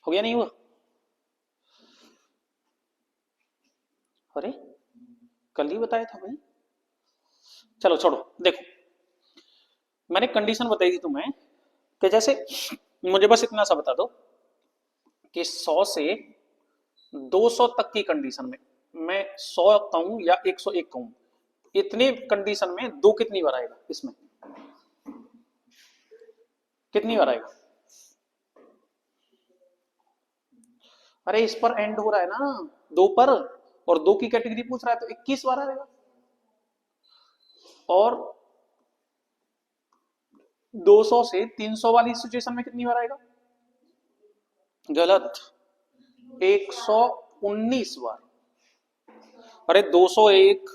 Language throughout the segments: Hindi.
हो गया नहीं हुआ? अरे कल ही बताया था भाई। चलो छोड़ो, देखो मैंने कंडीशन बताई थी तुम्हें कि जैसे मुझे बस इतना सा बता दो कि 100 से 200 तक की कंडीशन में मैं 100 कहूं या 101 कहूं, इतने कंडीशन में दो कितनी बार आएगा, इसमें कितनी बार आएगा? अरे इस पर एंड हो रहा है ना, दो पर, और दो की कैटेगरी पूछ रहा है तो 21 बार आएगा। और 200 से 300 वाली सिचुएशन में कितनी बार आएगा? गलत, 119 बार। अरे 201,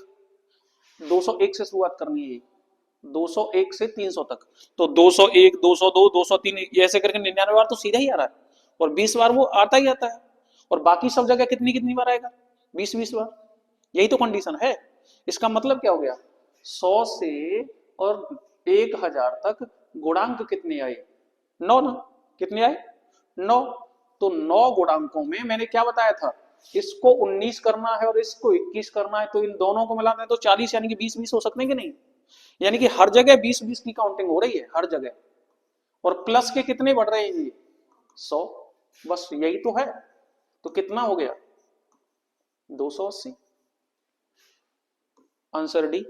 201 से शुरुआत करनी है, 201 से 300 तक, तो 201, 202, 203 ऐसे करके 99 बार तो सीधा ही आ रहा है, और 20 बार वो आता ही आता है। और बाकी सब जगह कितनी कितनी बार आएगा? 20-20 बार। यही तो कंडीशन है। इसका मतलब क्या हो गया? 100 से और 1000 तक गुणांक कितने आए? 9 ना। कितने आए? 9। तो 9 गुणांकों में मैंने क्या बताया था, इसको 19 करना है और इसको 21 करना है, तो इन दोनों को मिलाना है तो 40, यानी कि 20-20 हो सकते हैं कि नहीं? यानी कि हर जगह 20-20 की काउंटिंग हो रही है हर जगह। और प्लस के कितने बढ़ रहे हैं ये? 100। बस यही तो है। तो कितना हो गया? 280। Answer D.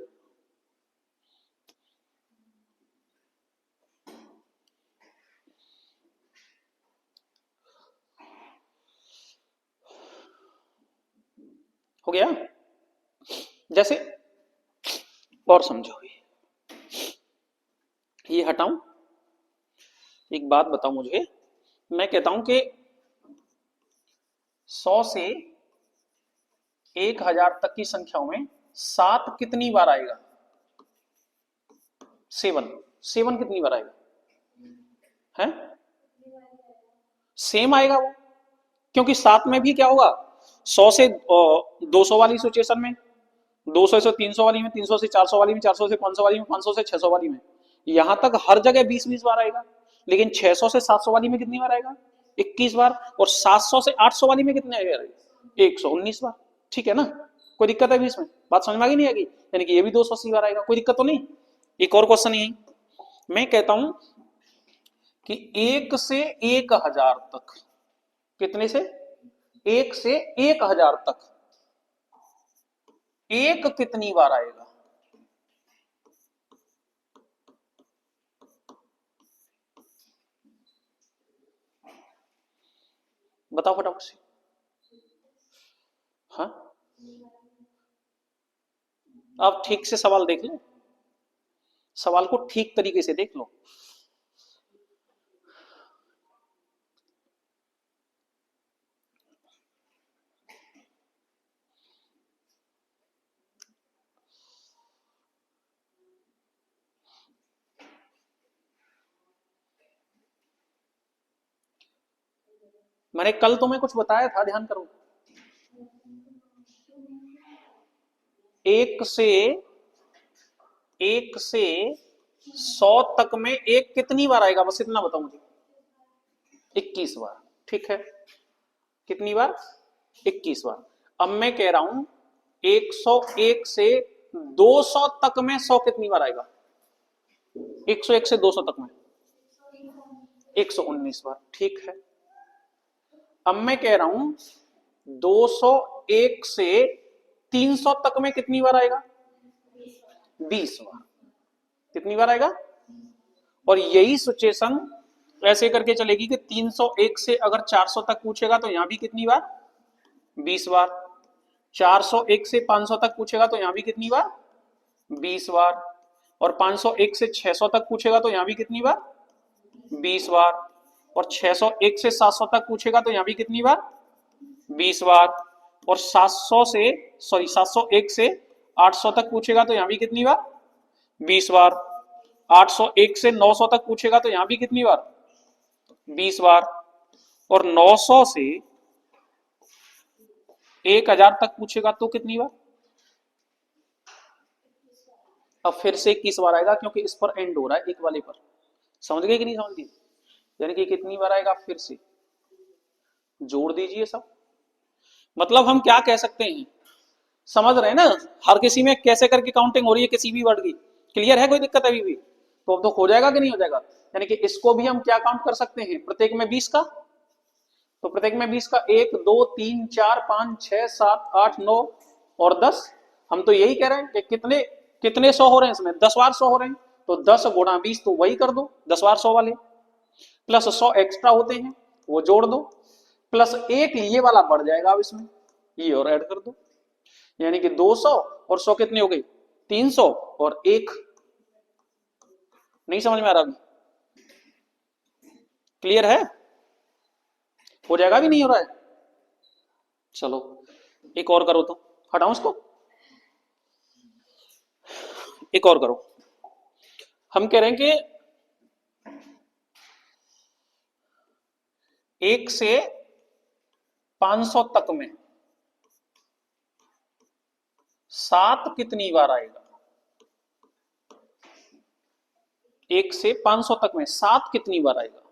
हो गया? जैसे और समझो, ये हटाऊं, एक बात बताओ मुझे। मैं कहता हूं कि 100 से 1000 तक की संख्याओं में 7 कितनी बार आएगा? 7, 7 कितनी बार आएगा? है सेम आएगा वो, क्योंकि 7 में भी क्या होगा, 100 से 200 वाली सिचुएशन में, 200 से 300 वाली में, 300 से 400 वाली में, 400 से 500 वाली में, 500 से 600 वाली में, यहां तक हर जगह 20-20 बार आएगा। लेकिन 600 से 700 वाली में कितनी बार आएगा? 21 बार। और 700 से 800 वाली में कितने आएगा? 119 बार। ठीक है ना? कोई दिक्कत है भी इसमें? बात समझ में आ गई नहीं आएगी? यानी कि ये भी 280 बार आएगा, कोई दिक्कत तो नहीं? एक और क्वेश्चन यही मैं कहता हूं कि 1 से 1000 तक, कितने से? 1 से 1000 तक एक कितनी बार आएगा? बताओ फटाफट से। हाँ, आप ठीक से सवाल देख लो, सवाल को ठीक तरीके से देख लो। मैंने कल तुम्हें कुछ बताया था, ध्यान करो। 1 से 100 तक में एक कितनी बार आएगा, बस इतना बताओ मुझे। 21 बार। ठीक है, कितनी बार? 21 बार। अब मैं कह रहा हूं 101 से 200 तक में 100 कितनी बार आएगा? 101 से 200 तक में 119 बार। ठीक है। अब मैं कह रहा हूं 201 से 300 तक में कितनी बार आएगा? 20 बार। कितनी बार आएगा? और यही सिचुएशन ऐसे करके चलेगी कि 301 से अगर 400 तक पूछेगा तो यहां भी कितनी बार? 20 बार। 401 से 500 तक पूछेगा तो यहां भी कितनी बार? 20 बार। और 501 से 600 तक पूछेगा तो यहां भी कितनी बार? 20 बार। और 601 से 700 तक पूछेगा तो यहां भी कितनी बार? 20 बार। और 701 से 800 तक पूछेगा तो यहां भी कितनी बार? 20 बार। 801 से 900 तक पूछेगा तो यहां भी कितनी बार? 20 बार। और 900 से 1000 तक पूछेगा तो कितनी बार? अब फिर से 21 बार आएगा, क्योंकि इस पर एंड हो रहा है एक वाले पर। समझ गए कि नहीं समझ गए? यानी कि कितनी बार आएगा फिर से? जोड़ दीजिए सब। मतलब हम क्या कह सकते हैं, समझ रहे हैं ना, हर किसी में कैसे करके काउंटिंग हो रही है किसी भी वर्ड की। क्लियर है, कोई दिक्कत अभी भी? तो अब तो हो जाएगा कि नहीं हो जाएगा? यानी कि इसको भी हम क्या काउंट कर सकते हैं, प्रत्येक में 20 का। तो प्रत्येक में 20 का 1 2 3 4 5 6 7 8 9 और 10। हम तो यही कह रहे हैं कि कितने कितने 100 हो रहे हैं इसमें, 10 बार 100 हो रहे हैं। तो 10 गुणा 20 तो वही कर दो 10 बार 100 वाले, प्लस 100 एक्स्ट्रा होते हैं वो जोड़ दो, प्लस एक ये वाला बढ़ जाएगा अब इसमें, ये और ऐड कर दो। यानी कि 200 और 100 कितने हो गए, 300 और 1। नहीं समझ में आ रहा अभी? क्लियर है? हो जाएगा भी नहीं हो रहा है? चलो एक और करो तो, हटाओ इसको, एक और करो। हम कह रहे हैं कि 1 से 500 तक में 7 कितनी बार आएगा? 1 से 500 तक में 7 कितनी बार आएगा?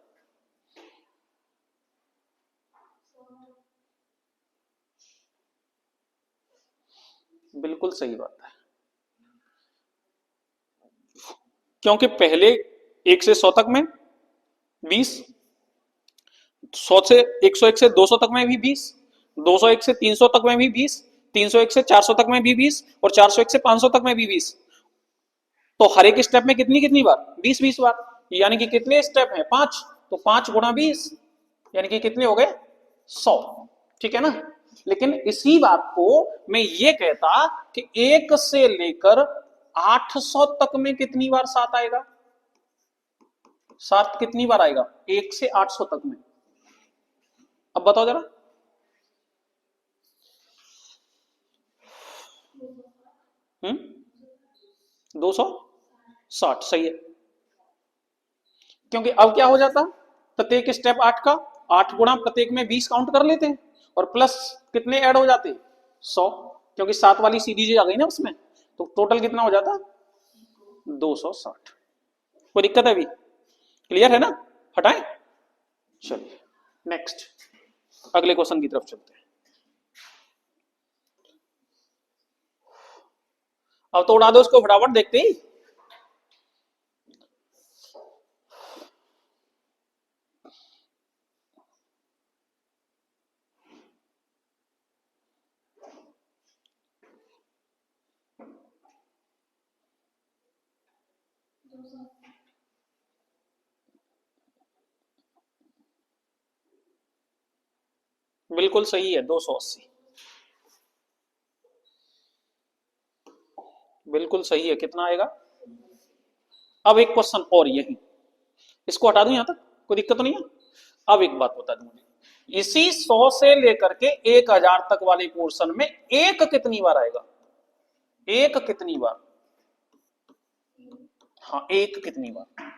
बिल्कुल सही बात है, क्योंकि पहले 1 से 100 तक में 20, 100 से 101 से 200 तक में भी 20, 201 से 300 तक में भी 20, 301 से 400 तक में भी 20 और 401 से 500 तक में भी 20। तो हर एक स्टेप में कितनी कितनी बार, 20 20 बार। यानी कि कितने स्टेप हैं, 5। तो 5 गुणा 20 यानी कि कितने हो गए, 100। ठीक है ना? लेकिन इसी बात को मैं ये कहता कि 1 से लेकर 800 तक में कितनी बार 7 आएगा? 7 कितनी बार आएगा 1 से 800 तक में? अब बताओ जरा। हम्म 260 सही है, क्योंकि अब क्या हो जाता, प्रत्येक स्टेप 8 का, 8 गुणा प्रत्येक में 20 काउंट कर लेते हैं और प्लस कितने ऐड हो जाते, 100, क्योंकि 7 वाली सीरीज आ गई ना उसमें। तो टोटल कितना हो जाता, 260। कोई दिक्कत है अभी? क्लियर है ना? हटाएं, चलिए नेक्स्ट, अगले क्वेश्चन की तरफ चलते हैं। अब तो उड़ा दो उसको फटाफट, देखते ही। बिल्कुल सही है, 280 बिल्कुल सही है। कितना आएगा? अब एक क्वेश्चन और, यही इसको हटा दूं यहां तक, कोई दिक्कत तो नहीं है? अब एक बात बता दूं मुझे, इसी 100 से लेकर के 1000 तक वाले पोर्शन में एक कितनी बार आएगा? एक कितनी बार? हाँ एक कितनी बार?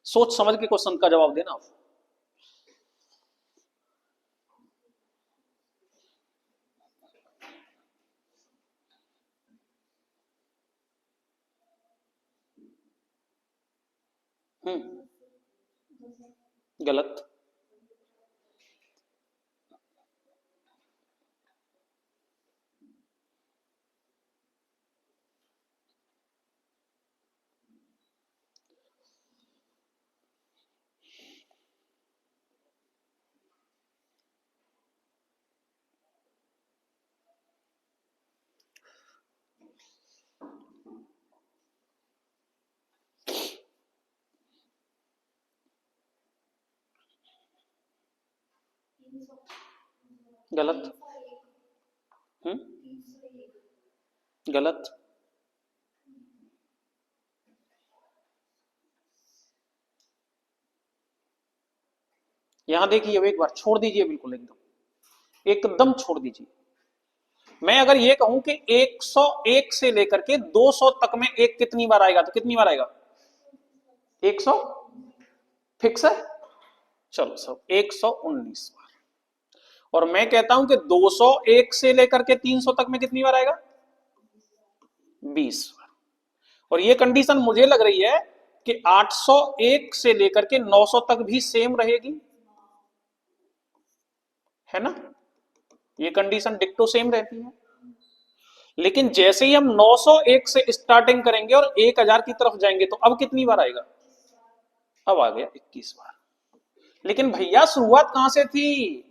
सोच समझ के क्वेश्चन का जवाब देना आप। गलत। गलत। गलत। यहां देखिए, अब एक बार छोड़ दीजिए, बिल्कुल एकदम एकदम छोड़ दीजिए। मैं अगर ये कहूं कि 101 से लेकर के 200 तक में एक कितनी बार आएगा, तो कितनी बार आएगा? 100 फिक्स है। चलो सब 119 बार। और मैं कहता हूं कि 201 से लेकर के 300 तक में कितनी बार आएगा? 20 बार। और ये कंडीशन मुझे लग रही है कि 801 से लेकर के 900 तक भी सेम रहेगी, है ना, ये कंडीशन डिक्टो सेम रहती है। लेकिन जैसे ही हम 901 से स्टार्टिंग करेंगे और 1000 की तरफ जाएंगे तो अब कितनी बार आएगा, अब आ गया 21 बार। लेकिन भैया शुरुआत कहां से थी,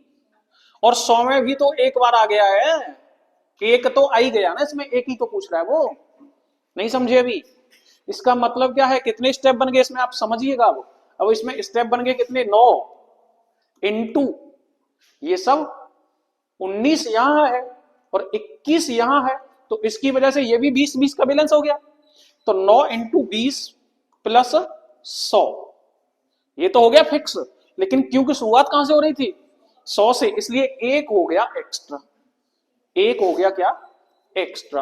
और 100 में भी तो एक बार आ गया है, एक तो आ ही गया ना इसमें, एक ही तो पूछ रहा है वो, नहीं समझे अभी। इसका मतलब क्या है, कितने स्टेप बन गए इसमें आप समझिएगा। अब इसमें स्टेप बन गए कितने, 9 इंटू ये सब 19 यहां है और 21 यहां है, तो इसकी वजह से ये भी 20-20 का बैलेंस हो गया। तो 9 इंटू 20 प्लस 100, ये तो हो गया फिक्स। लेकिन क्योंकि शुरुआत कहां से हो रही थी, 100 से, इसलिए एक हो गया एक्स्ट्रा, एक हो गया क्या, एक्स्ट्रा।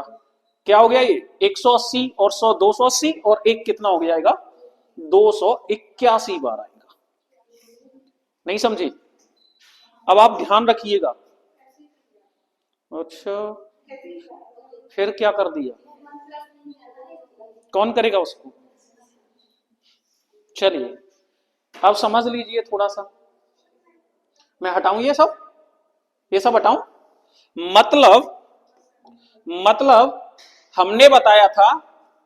क्या हो गया ये, 180 और 100 280, और एक कितना हो गया, 281 बार आएगा। नहीं समझे, अब आप ध्यान रखिएगा। अच्छा, फिर क्या कर दिया, कौन करेगा उसको, चलिए अब समझ लीजिए थोड़ा सा, मैं हटाऊं ये सब, ये सब हटाऊं। मतलब हमने बताया था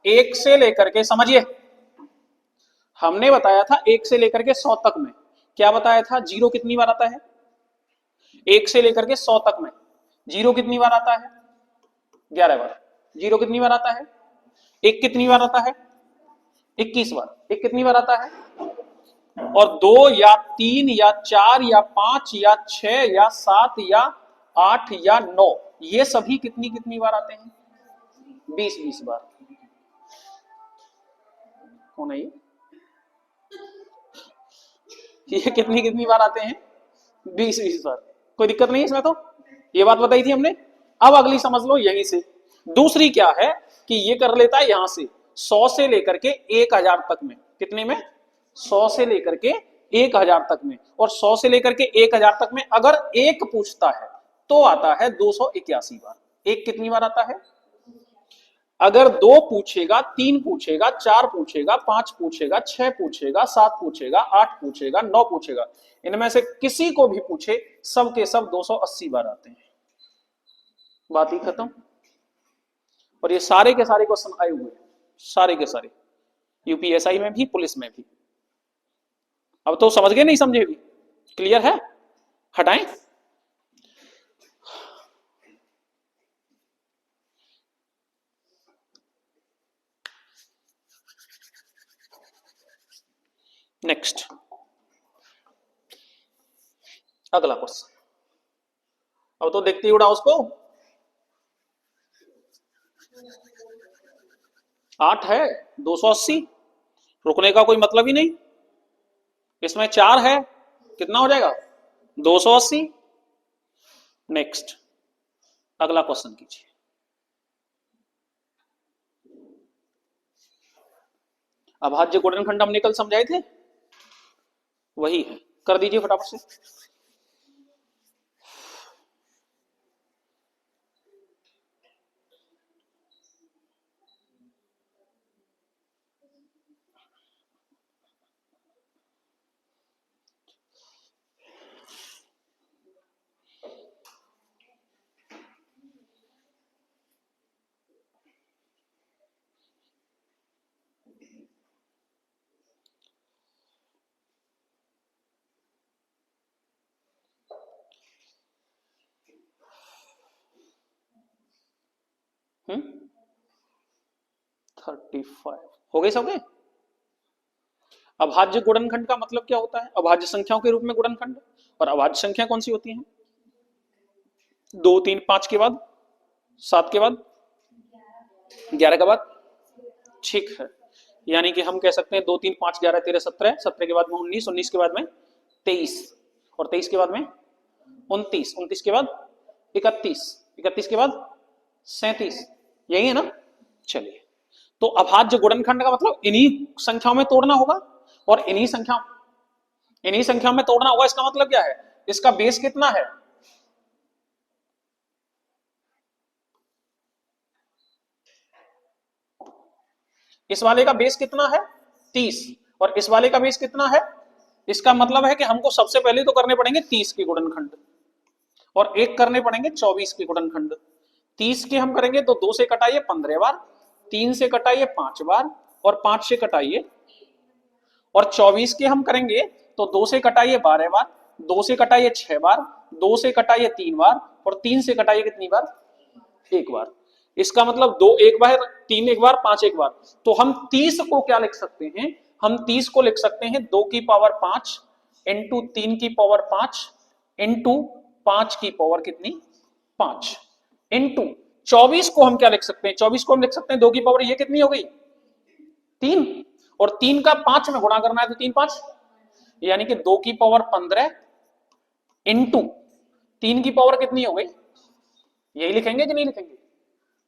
एक से लेकर के, समझिए, हमने बताया था एक से लेकर के 100 तक में, क्या बताया था, जीरो कितनी बार आता है, एक से लेकर के 100 तक में जीरो कितनी बार आता है, 11 बार। जीरो कितनी बार आता है, एक कितनी बार आता है, 21 बार। एक कितनी बार आता है, और 2 या 3 या 4 या 5 या 6 या 7 या 8 या 9, ये सभी कितनी कितनी बार आते हैं, 20-20 बार। कौन है ये कितनी कितनी बार आते हैं, 20-20 बार। कोई दिक्कत नहीं है इसमें, तो ये बात बताई थी हमने। अब अगली समझ लो यहीं से, दूसरी क्या है कि ये कर लेता है यहां से 100 से लेकर के 1000 तक में, कितने में, 100 से लेकर के 1000 तक में, और 100 से लेकर के 1000 तक में अगर एक पूछता है तो आता है 281 बार। एक कितनी बार आता है, अगर 2 पूछेगा, 3 पूछेगा, 4 पूछेगा, 5 पूछेगा, 6 पूछेगा, 7 पूछेगा, 8 पूछेगा, 9 पूछेगा, इनमें से किसी को भी पूछे सब के सब 280 बार आते हैं। बात ही खत्म। और ये सारे के सारे क्वेश्चन आए हुए हैं, सारे के सारे, यूपीएसआई में भी, पुलिस में भी। अब तो समझ गए, नहीं समझे भी, क्लियर है, हटाएं। नेक्स्ट, अगला क्वेश्चन, अब तो देखते ही उड़ा उसको। 8 है, 280, रुकने का कोई मतलब ही नहीं। इसमें 4 है, कितना हो जाएगा, 280। नेक्स्ट, अगला क्वेश्चन कीजिए। अभाज्य गुणनखंड हमने कल समझाए थे, वही है, कर दीजिए फटाफट से। हम्म, 35 हो गए सबके। अभाज्य गुणनखंड का मतलब क्या होता है, अभाज्य संख्याओं के रूप में गुणनखंड। और अभाज्य संख्या कौन सी होती है, 2 3 5 के बाद, 7 के बाद, 11 के बाद, ठीक है। यानी कि हम कह सकते हैं 2 3 5 11 13 17, 17 के बाद में 19, 19 के बाद में 23, और 23 के बाद में 29, 29 के बाद 31, 31 के बाद 37, यही है ना। चलिए, तो अभाज्य गुणनखंड का मतलब इन्हीं संख्याओं में तोड़ना होगा, और इन्हीं संख्याओं में तोड़ना होगा। इसका मतलब क्या है, इसका बेस कितना है, इस वाले का बेस कितना है, 30, और इस वाले का बेस कितना है? इसका मतलब है कि हमको सबसे पहले तो करने पड़ेंगे 30 के गुणनखंड, और एक करने पड़ेंगे 24 के गुणनखंड। 30 के हम करेंगे तो 2 से कटाइए 15 बार, 3 से कटाइए 5 बार, और 5 से कटाइए, और 24 के हम करेंगे तो 2 से कटाइए 12 बार, 2 से कटाइए 6 बार, 2 से कटाइए 3 बार, और 3 से कटाइए कितनी बार? एक बार। इसका मतलब 2 एक बार, 3 एक बार, 5 एक बार। तो हम 30 को क्या लिख सकते हैं? हम 30 को लिख सकते हैं 2 की पावर 5 इंटू 3 की पावर 5 इंटू 5 की पावर कितनी? 5 इंटू 24 को हम क्या लिख सकते हैं? 24 को हम लिख सकते हैं 2 की पावर ये कितनी हो गई? 3, और 3 का 5 में गुणा करना है तो 3 5, यानी कि 2 की पावर 15 इंटू 3 की पावर कितनी हो गई? यही लिखेंगे कि नहीं लिखेंगे?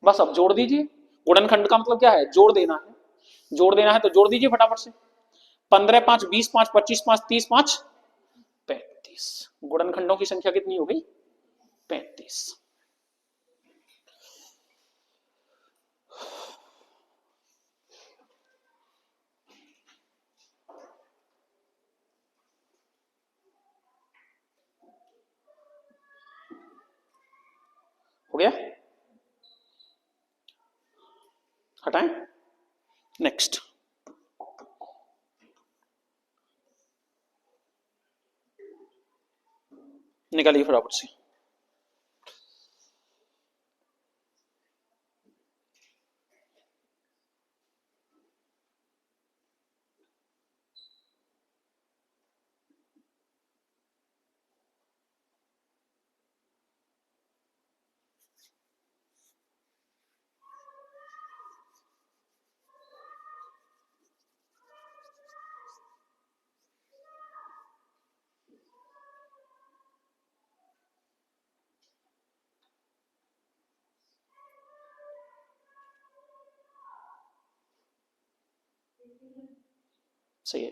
बस अब जोड़ दीजिए। गुणनखंड का मतलब क्या है? जोड़ देना है। जोड़ देना है तो जोड़ दीजिए फटाफट से। 15 5 20 5 25 5 30 5 35। गुणनखंडों की संख्या कितनी हो गई? 35। हो गया? हटाएं। नेक्स्ट निकालिए फटाफट से। सही है।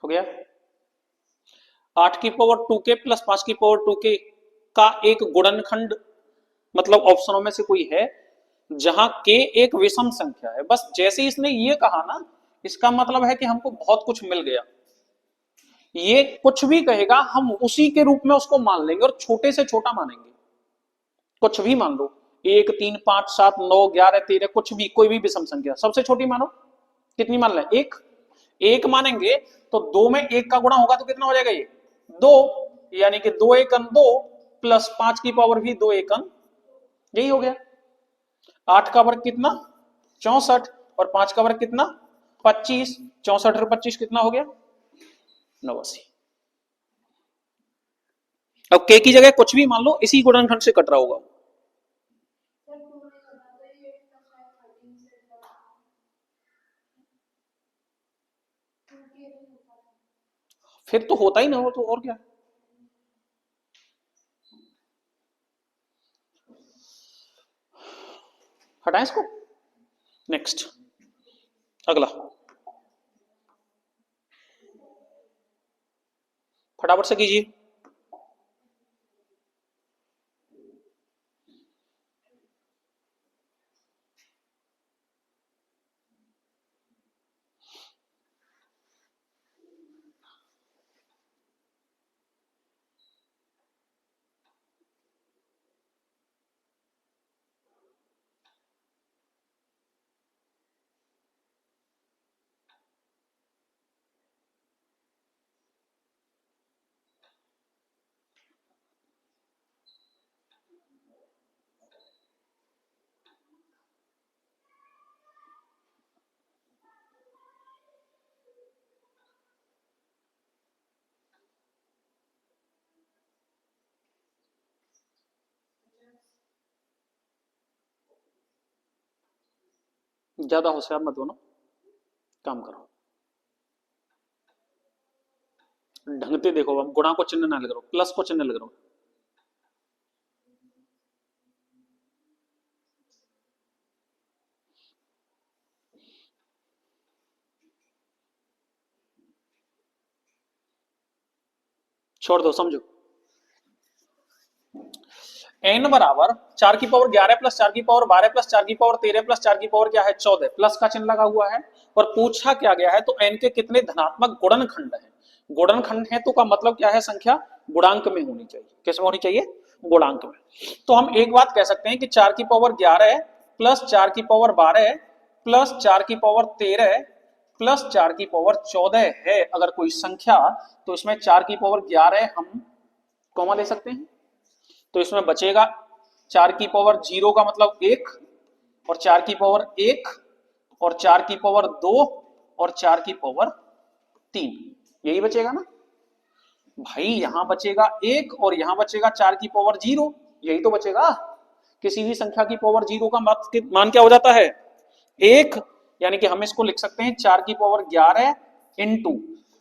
हो गया? 8 की पावर 2k प्लस 5 की पावर 2k का एक गुणनखंड, मतलब ऑप्शनों में से कोई है जहां k एक विषम संख्या है। बस जैसे इसने ये कहा ना, इसका मतलब है कि हमको बहुत कुछ मिल गया। ये कुछ भी कहेगा हम उसी के रूप में उसको मान लेंगे और छोटे से छोटा मानेंगे। कुछ भी मान लो, 1 3 5 7 9 11 13, कुछ भी, कोई भी विषम संख्या सबसे छोटी मानो। कितनी मान लें? एक। एक मानेंगे तो 2 में 1 का गुणा होगा तो कितना हो जाएगा? ये 2, यानी कि 2 एकम 2 प्लस 5 की पावर भी 2 एकम, यही हो गया। 8 का वर्ग कितना? 64, और 5 का वर्ग कितना? 25। 64 और 25 कितना हो गया? 89। अब k की जगह कुछ भी मान लो, इसी गुणनखंड से कट रहा होगा। फिर तो होता ही ना हो तो और क्या। हटाएं इसको। नेक्स्ट, अगला फटाफट से कीजिए। ज्यादा होशियार मत बनो, काम करो। ढंगते देखो, अब गुणा को चिन्ह ना लग रहा, प्लस को चिन्ह लग रहा। छोड़ दो, समझो। n बराबर 4 की पावर 11 प्लस 4 की पावर 12 प्लस 4 की पावर 13 प्लस 4 की पावर क्या है 14, प्लस का चिन्ह लगा हुआ है। और पूछा क्या गया है, तो n के कितने धनात्मक गुणनखंड हैं। गुणनखंड है तो का मतलब क्या है, संख्या गुणांक में होनी चाहिए। किस में होनी चाहिए, गुणांक में। तो हम एक बात कह सकते हैं कि 4 की पावर 11 प्लस 4 की पावर 12 प्लस 4 की पावर 13 प्लस 4 की पावर 14 है अगर कोई संख्या, तो इसमें 4 की पावर 11 हम कॉमा ले सकते हैं। तो इसमें बचेगा 4 की पावर 0 का मतलब 1, और 4 की पावर 1, और 4 की पावर 2, और 4 की पावर 3, यही बचेगा ना भाई। यहां बचेगा 1 और यहां बचेगा 4 की पावर 0, यही तो बचेगा। किसी भी संख्या की पावर 0 का मान क्या हो जाता है 1, यानी कि हम इसको लिख सकते हैं 4 की पावर 11 इंटू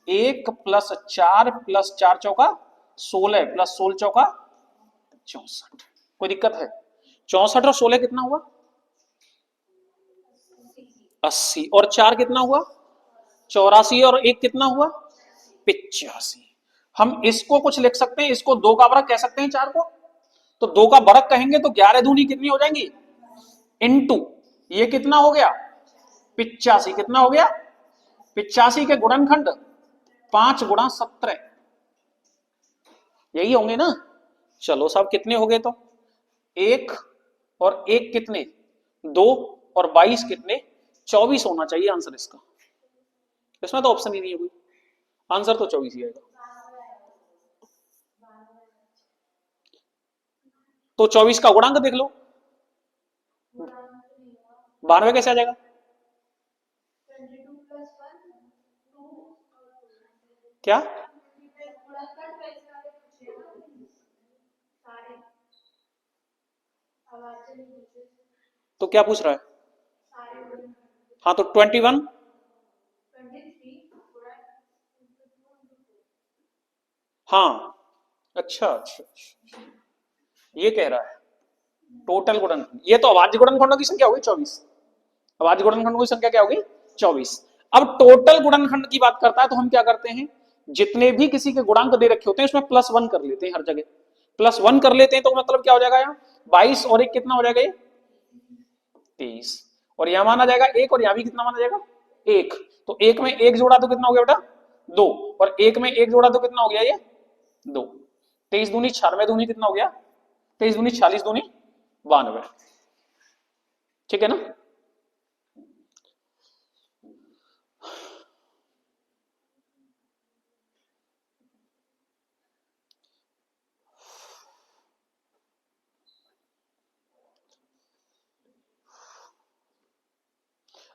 1 प्लस 4 प्लस 4 चौका 16 प्लस 16 चौका 64। कोई दिक्कत है? 64 और 16 कितना हुआ 80, और 4 कितना हुआ 84, और 1 कितना हुआ 85। हम इसको कुछ लिख सकते हैं, इसको 2 का वर्ग कह सकते हैं 4 को। तो 2 का वर्ग कहेंगे तो 11 दूनी कितनी हो जाएंगी इंटू ये कितना हो गया 85, कितना हो गया 85 के गुणनखंड 5 गुणा 17, यही होंगे ना। चलो साहब कितने हो गए, तो 1 और 1 कितने 2, और 22 कितने 24 होना चाहिए आंसर इसका। इसमें तो ऑप्शन ही नहीं है कोई, आंसर तो 24 ही आएगा। तो 24 का गुणांक देख लो, 92 कैसे आ जाएगा? क्या? तो क्या पूछ रहा है? हाँ तो 21, हाँ अच्छा अच्छा, ये कह रहा है टोटल गुणनखंड। ये तो अभाज्य गुणनखंडों की संख्या होगी 24, अभाज्य गुणनखंडों की संख्या क्या होगी 24। अब टोटल गुणनखंड की बात करता है तो हम क्या करते हैं, जितने भी किसी के गुणांक दे रखे होते हैं उसमें +1 कर लेते हैं हर जगह, +1 कर लेते हैं। तो मतलब क्या हो जाएगा यहाँ 22 और 1 कितना हो जाएगा ये 23, और यहां माना जाएगा 1, और यहां भी कितना माना जाएगा 1। तो 1 में 1 जोड़ा तो कितना हो गया बेटा 2, और 1 में 1 जोड़ा तो कितना हो गया ये 2। 23 दूनी 96 दूनी कितना हो गया 23 दूनी 40 दूनी 92, ठीक है ना।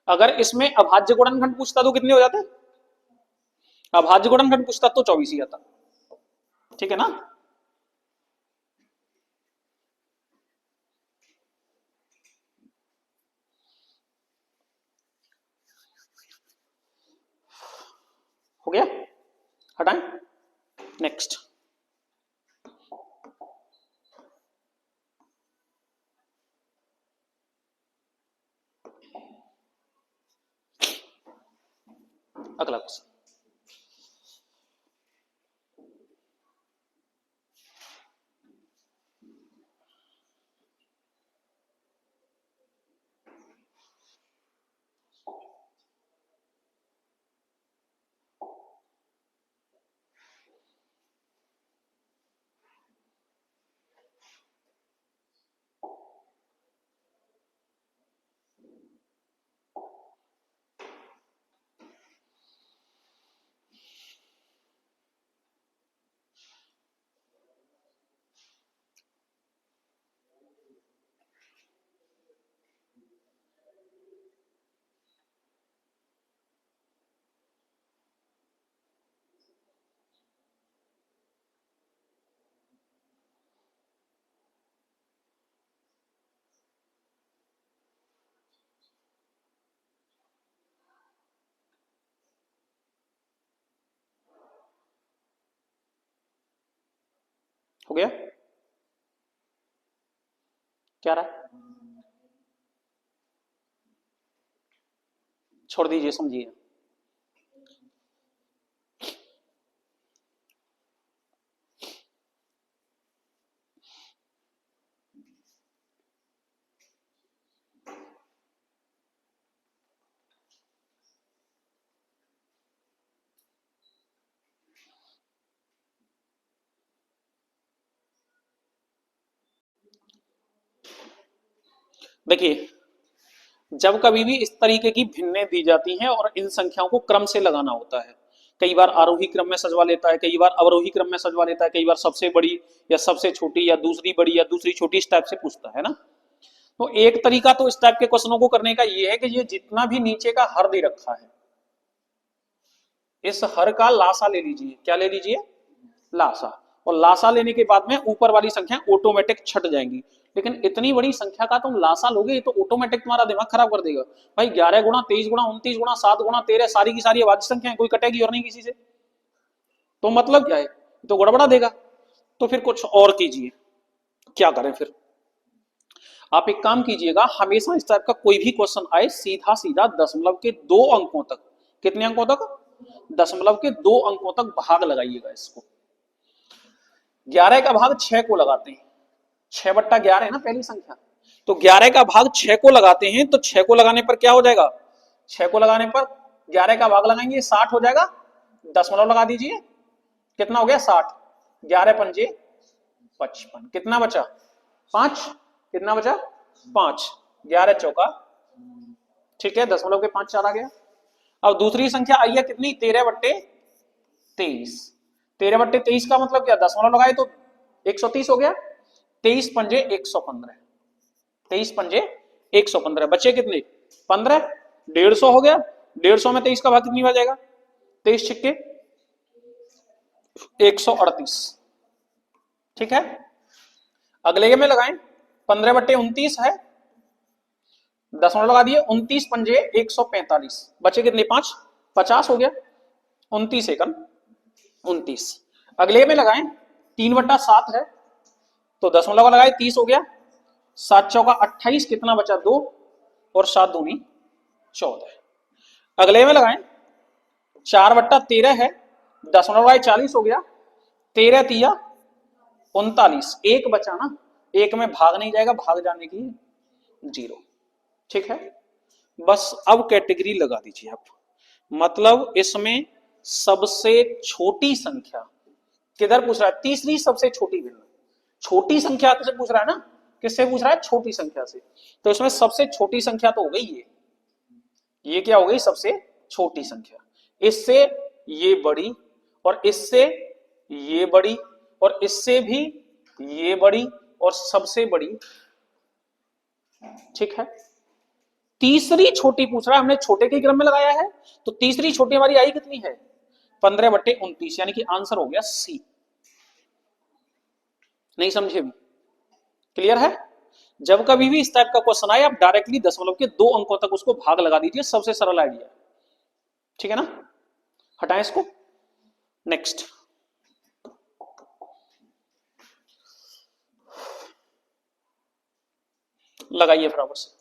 अगर इसमें अभाज्य गुणनखंड पूछता तो कितने हो जाते, अभाज्य गुणनखंड पूछता तो 24 ही आता, ठीक है ना। हो गया, हटाएं, नेक्स्ट। अगला क्वेश्चन, हो गया, क्या रहा है? छोड़ दीजिए, समझिए। देखिए, जब कभी भी इस तरीके की भिन्नें दी जाती हैं और इन संख्याओं को क्रम से लगाना होता है, कई बार आरोही क्रम में सजवा लेता है, कई बार अवरोही क्रम में सजवा लेता है, कई बार सबसे बड़ी या सबसे छोटी या दूसरी बड़ी या दूसरी छोटी इस टाइप से पूछता है ना। तो एक तरीका तो इस टाइप के क्वेश्चनों को करने का ये है कि ये जितना भी नीचे का हर दे रखा है, इस हर का लासा ले लीजिए। क्या ले लीजिए? लासा। और लासा लेने के बाद में ऊपर वाली संख्या ऑटोमेटिक छट जाएंगी। लेकिन इतनी बड़ी संख्या का तुम लासा लोगे, ये तो ऑटोमेटिक तुम्हारा दिमाग खराब कर देगा। भाई 11 गुणा 23 गुणा 29 गुणा 7 गुणा 13 सारी की सारी अभाज्य संख्या है, कोई कटेगी और नहीं किसी से, तो मतलब क्या है, तो गड़बड़ा देगा। तो फिर कुछ और कीजिए। क्या करें फिर? आप एक काम कीजिएगा, हमेशा इस टाइप का कोई भी क्वेश्चन आए, सीधा सीधा दशमलव के 2 अंकों तक, कितने अंकों तक? दशमलव के 2 अंकों तक भाग लगाइएगा इसको। 11 का भाग 6 को लगाते हैं, 6/11 है ना पहली संख्या, तो 11 का भाग 6 को लगाते हैं, तो 6 को लगाने पर क्या हो जाएगा? 6 को लगाने पर 11 का भाग लगाएंगे 60 हो जाएगा, दशमलव लगा दीजिए, कितना हो गया? 60। 11 पंजे 55, कितना बचा? 5। कितना बचा? 5। 11 चौका, ठीक है, दशमलव के 5 4 आ गया। अब दूसरी संख्या आई है कितनी? 13/23। 13/23 का मतलब क्या? दशमलव लगाए तो 130 हो गया। 23 पंजे 115, 23 पंजे 115, बचे कितने? 15। 150 हो गया। 150 में 23 का भाग कितनी बार जाएगा? 23 छिक्के 138, ठीक है। अगले में लगाएं, 15/29 है, दशमलव लगा दिए, 29 पंजे 145, बचे कितने? 5। 50 हो गया। 29 एकम 29। अगले में लगाएं, 3/7 है, तो दशमलव लगाए 30 हो गया। 7 चौका 28, कितना बचा? 2, और 7 दूनी 14। अगले में लगाएं, 4/13 है, दशमलव लगाए 40 हो गया। 13 तिया 39, एक बचा ना, एक में भाग नहीं जाएगा, भाग जाने की 0, ठीक है। बस अब कैटेगरी लगा दीजिए आप, मतलब इसमें सबसे छोटी संख्या किधर पूछ रहा है? तीसरी सबसे छोटी भिन्न, छोटी संख्या से पूछ रहा है ना, किससे पूछ रहा है? छोटी संख्या से। तो इसमें सबसे छोटी संख्या तो हो गई ये क्या हो गई? सबसे छोटी संख्या। इससे ये बड़ी, और इससे ये बड़ी, और इससे भी ये बड़ी, और सबसे बड़ी, ठीक है। तीसरी छोटी पूछ रहा है, हमने छोटे के क्रम में लगाया है, तो तीसरी छोटी हमारी आई कितनी है? 15/29, यानी कि आंसर हो गया सी। नहीं समझे? भी क्लियर है? जब कभी भी इस टाइप का क्वेश्चन आए, आप डायरेक्टली दशमलव के 2 अंकों तक उसको भाग लगा दीजिए, सबसे सरल आइडिया, ठीक है ना। हटाएं इसको। नेक्स्ट लगाइए बराबर से।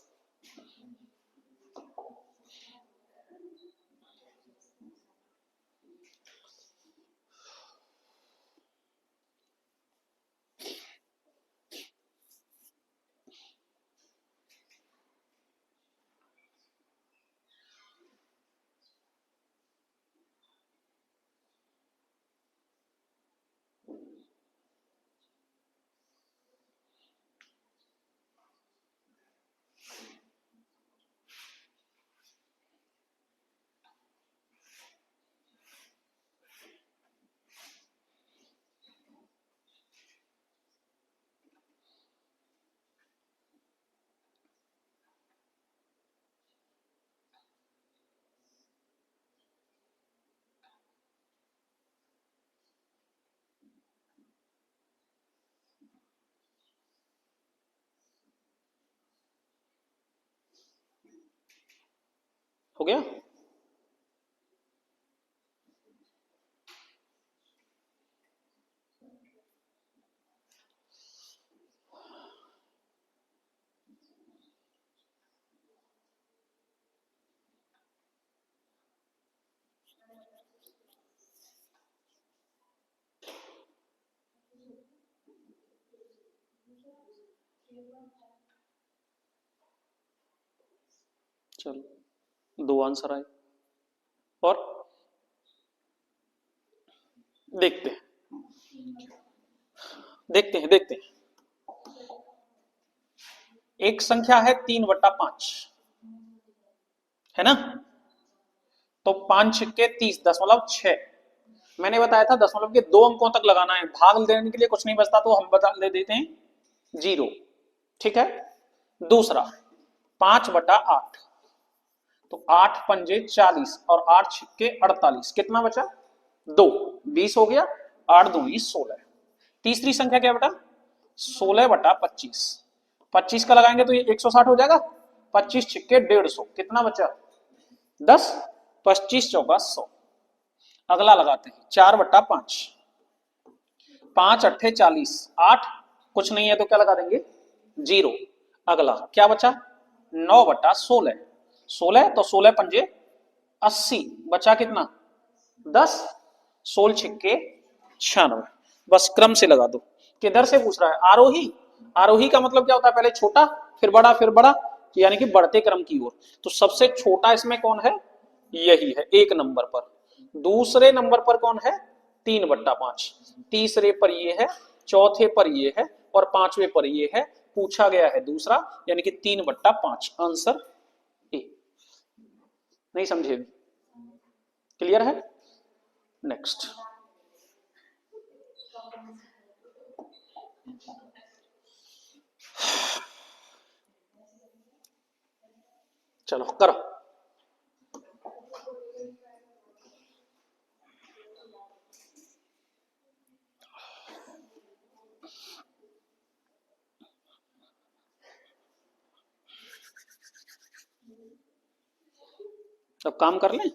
हो गया? चलो 2 आंसर आए, और देखते हैं, देखते हैं, देखते हैं। एक संख्या है 3/5, है ना? तो 5 6 30, दशमलव 6। मैंने बताया था दशमलव के 2 अंकों तक लगाना है, भाग देने के लिए कुछ नहीं बचता तो हम बता ले देते हैं 0। ठीक है। दूसरा 5/8, तो 8 पंजे 40 और 8 छिक्के 48, कितना बचा? 2, 20 हो गया। 8 दूनी 16। तीसरी संख्या क्या बेटा? 16/25, 25 का लगाएंगे तो ये 160 हो जाएगा। 25 छिक्के 150, कितना बचा? 10, 25 चौका 100। अगला लगाते हैं 4/5, 5 अट्ठे 40, 8 कुछ नहीं है तो क्या लगा देंगे? 0। अगला क्या बचा? 9/16, 16 तो 16 पंजे 80, बचा कितना? 10, 16 छिक्के 96। बस क्रम से लगा दो। किधर से पूछ रहा है? आरोही। आरोही का मतलब क्या होता है? पहले छोटा फिर बड़ा फिर बड़ा, यानी कि बढ़ते क्रम की ओर। तो सबसे छोटा इसमें कौन है? यही है 1 नंबर पर। दूसरे नंबर पर कौन है? 3/5। तीसरे पर ये है, चौथे पर ये है और पांचवे पर ये है। पूछा गया है दूसरा, यानी कि 3/5। Answer A. नहीं समझे? क्लियर है? नेक्स्ट। चलो करो। अब काम कर लें।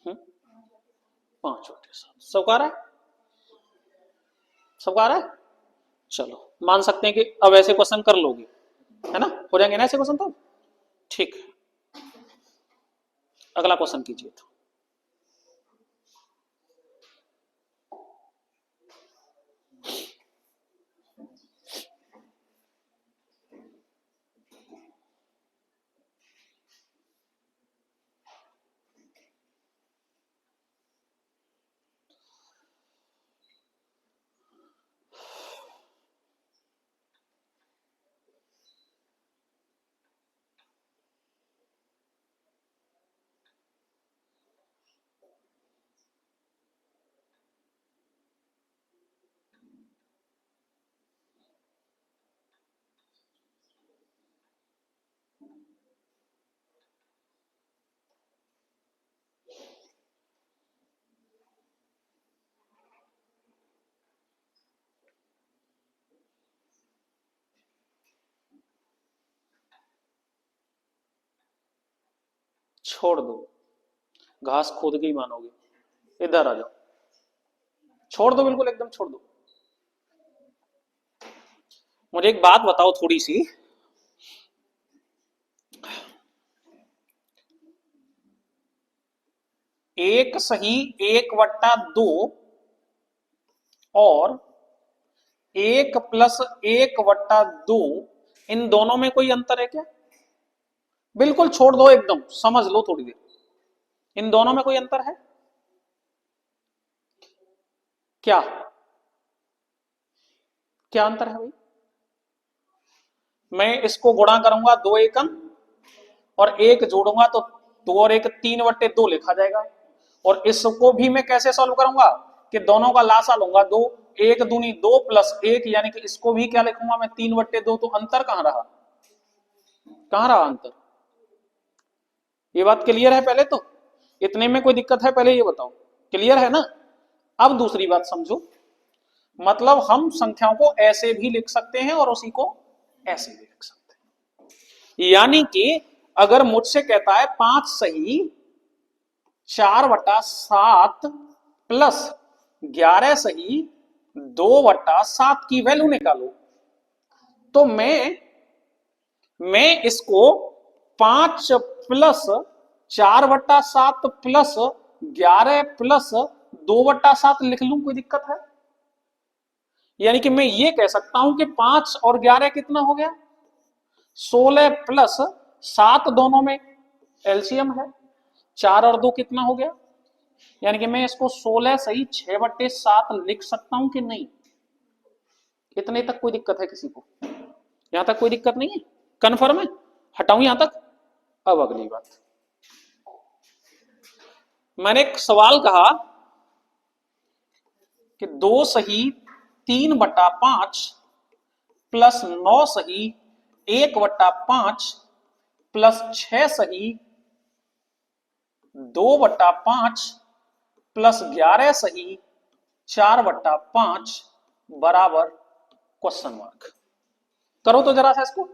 हम्म, 5/7 सबका आ रहा है? सबका आ रहा है? चलो मान सकते हैं कि अब ऐसे क्वेश्चन कर लोगे, है ना? हो जाएंगे ना ऐसे क्वेश्चन तो? ठीक। अगला क्वेश्चन कीजिए तो। छोड़ दो, घास खोद के ही मानोगे। इधर आ जाओ, छोड़ दो, बिल्कुल एकदम छोड़ दो। मुझे एक बात बताओ थोड़ी सी। एक सही 1/2 और 1+1/2, इन दोनों में कोई अंतर है क्या? बिल्कुल छोड़ दो, एकदम समझ लो थोड़ी देर। इन दोनों में कोई अंतर है क्या? क्या अंतर है भाई? मैं इसको गुणा करूंगा 2 एकम और 1 जोड़ूंगा तो 2 और 1 3/2 लिखा जाएगा। और इसको भी मैं कैसे सॉल्व करूंगा कि दोनों का लासा लूंगा 2 एक दूनी 2 प्लस 1, यानी कि इसको भी क्या लिखूंगा मैं 3/2। तो अंतर कहां रहा, कहां रहा अंतर? ये बात क्लियर है? पहले तो इतने में कोई दिक्कत है? पहले ये बताओ, क्लियर है ना? अब दूसरी बात समझो, मतलब हम संख्याओं को ऐसे भी लिख सकते हैं और उसी को ऐसे भी लिख सकते हैं। यानी कि अगर मुझसे कहता है 5 सही 4/7 प्लस 11 सही 2/7 की वैल्यू निकालो, तो मैं इसको 5 प्लस 4/7 प्लस 11 प्लस 2/7 लिख लूं, कोई दिक्कत है? यानी कि मैं ये कह सकता हूं कि 5 और 11 कितना हो गया, 16 प्लस 7, दोनों में एलसीएम है, 4 और 2 कितना हो गया? यानी कि मैं इसको 16 सही 6/7 लिख सकता हूं कि नहीं? इतने तक कोई दिक्कत है किसी को? यहां तक कोई दिक्कत नहीं है? कन्फर्म है? हटाऊं यहां तक? अब अगली बात, मैंने एक सवाल कहा कि 2 सही 3/5 प्लस 9 सही 1/5 प्लस 6 सही 2/5 प्लस 11 सही 4/5 बराबर क्वेश्चन मार्क। करो तो जरा सा इसको।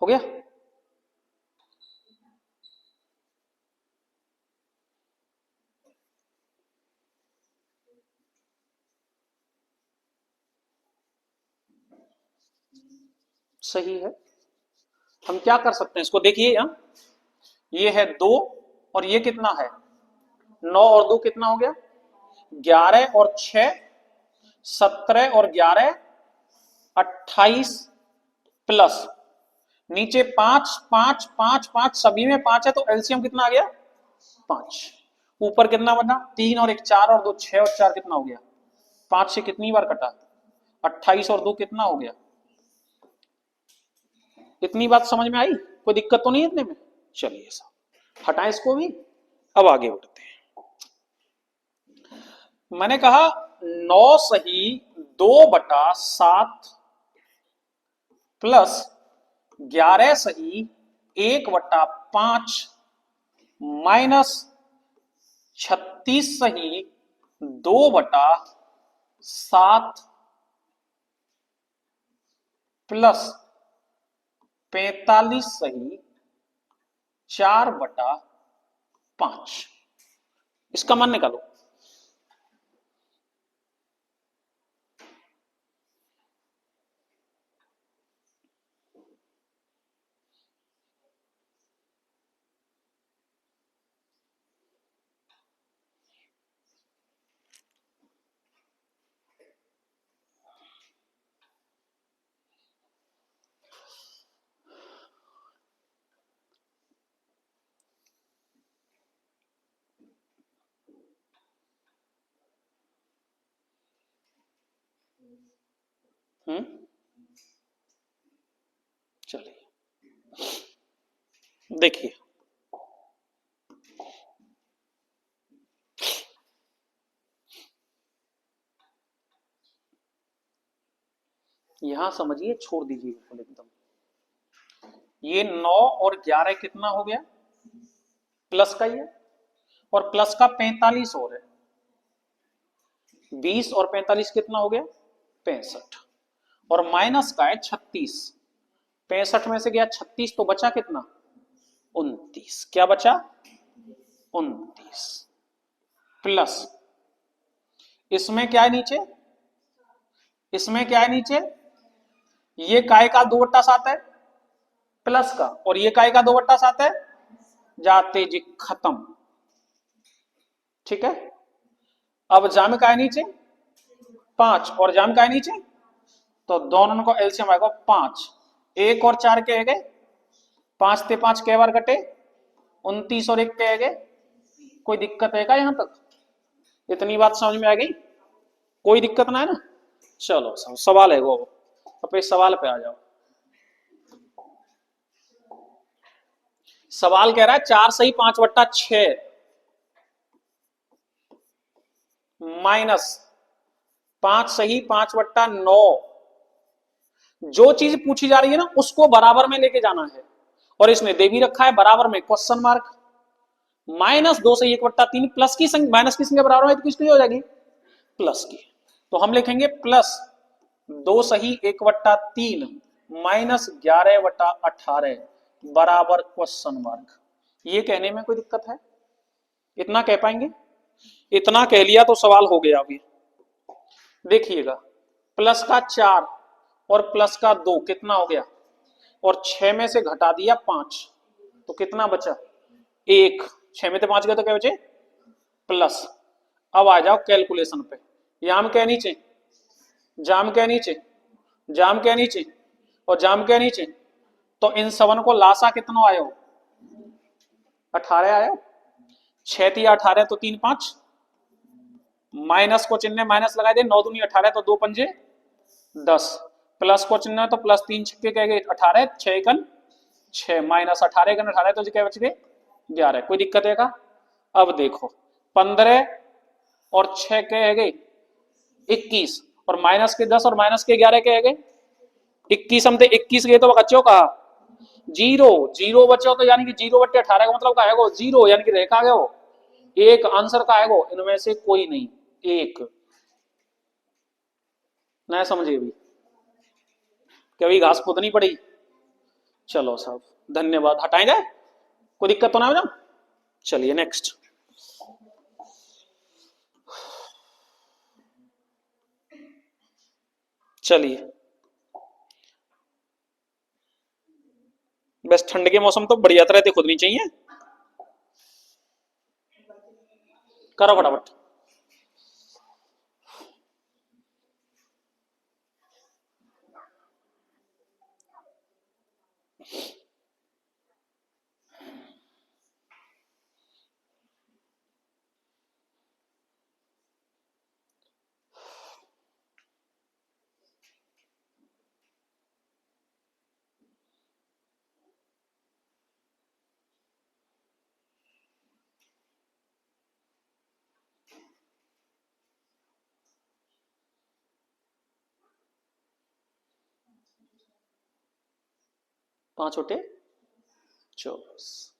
हो गया? सही है। हम क्या कर सकते हैं इसको, देखिए यहां ये है 2 और ये कितना है 9 और 2 कितना हो गया 11 और 6 17 और 11 28 प्लस नीचे 5 5 5 5 सभी में 5 है, तो एलसीएम कितना आ गया 5। ऊपर कितना बना 3 और 1 4 और 2 6 और 4 कितना हो गया 5 से कितनी बार कटा 28 और 2 कितना हो गया। इतनी बात समझ में आई? कोई दिक्कत तो नहीं है इतने में? चलिए साहब हटाएं इसको भी, अब आगे बढ़ते हैं। मैंने कहा 9 सही 2/7 प्लस 11 सही 1/5 माइनस 36 सही 2/7 प्लस 45 सही 4/5। इसका मान निकालो। चलिए देखिए, यहां समझिए, छोड़ दीजिए बिल्कुल एकदम। ये 9 और 11 कितना हो गया प्लस का ही है, और प्लस का 45 और है, 20 और 45 कितना हो गया 65, और माइनस का है 36। 65 में से गया 36 तो बचा कितना 29। क्या बचा 29 प्लस इसमें क्या है नीचे, इसमें क्या है नीचे, ये काय का 2/7 है, प्लस का, और ये काय का 2/7 है, जाते जी खत्म। ठीक है, अब जाम का है नीचे 5 और जाम का है नीचे, तो दोनों को एलसीएम आएगा 5। 1 और 4 के गए, 5 ते 5 के बार कटे, 29 और 1 के गए। कोई दिक्कत है क्या यहां तक? इतनी बात समझ में आ गई? कोई दिक्कत ना है ना? चलो सवाल है वो, अब इस सवाल पे आ जाओ। सवाल कह रहा है 4 सही 5/6 माइनस 5 सही 5/9। जो चीज पूछी जा रही है ना उसको बराबर में लेके जाना है, और इसने दे भी रखा है बराबर में क्वेश्चन मार्क। -2 सही 1/3 प्लस की संख्या, माइनस की संख्या बराबर है तो किसकी हो जाएगी? प्लस की। तो हम लिखेंगे प्लस 2 सही 1/3 -11/18 बराबर क्वेश्चन मार्क। ये कहने में कोई दिक्कत है? इतना कह पाएंगे? इतना कह लिया तो सवाल हो गया। अभी देखिएगा, प्लस का 4 और प्लस का 2 कितना हो गया, और 6 में से घटा दिया 5, तो कितना बचा? 1। 6 में से 5 गए तो क्या बचे? प्लस। अब आ जाओ कैलकुलेशन पे, याम के नीचे, जाम के नीचे, जाम के नीचे और जाम के नीचे, तो इन सबन को लासा कितना आयो? 18 आयो। 6 3 18 तो 3 5, माइनस को चिन्ह माइनस लगा दे, 9 दूनी 18 तो 2 पंजे 10, प्लस को चिन्ह तो प्लस 3 छक्के कह गए 18, 6 एकन 6 माइनस 18 एकन 18 तो क्या बच गए? 11। कोई दिक्कत है का? अब देखो 15 और 6 कह गए 21, और माइनस के 10 और माइनस के 11 कह गए 21। हम 21 गए तो बच्चों कहा 0 0 बच्चों, तो यानी कि 0/18 का मतलब का है वो 0, यानी कि रेखा गया वो एक आंसर का है वो, इनमें से कोई नहीं एक। ना समझे भी? कभी घास खोदनी पड़ी? चलो साहब धन्यवाद, हटाएं जाए, कोई दिक्कत तो ना हो ना? चलिए नेक्स्ट। चलिए, बस ठंड के मौसम तो बढ़िया तरह से खुदनी चाहिए। करो फटाफट। पांच छोटे 24।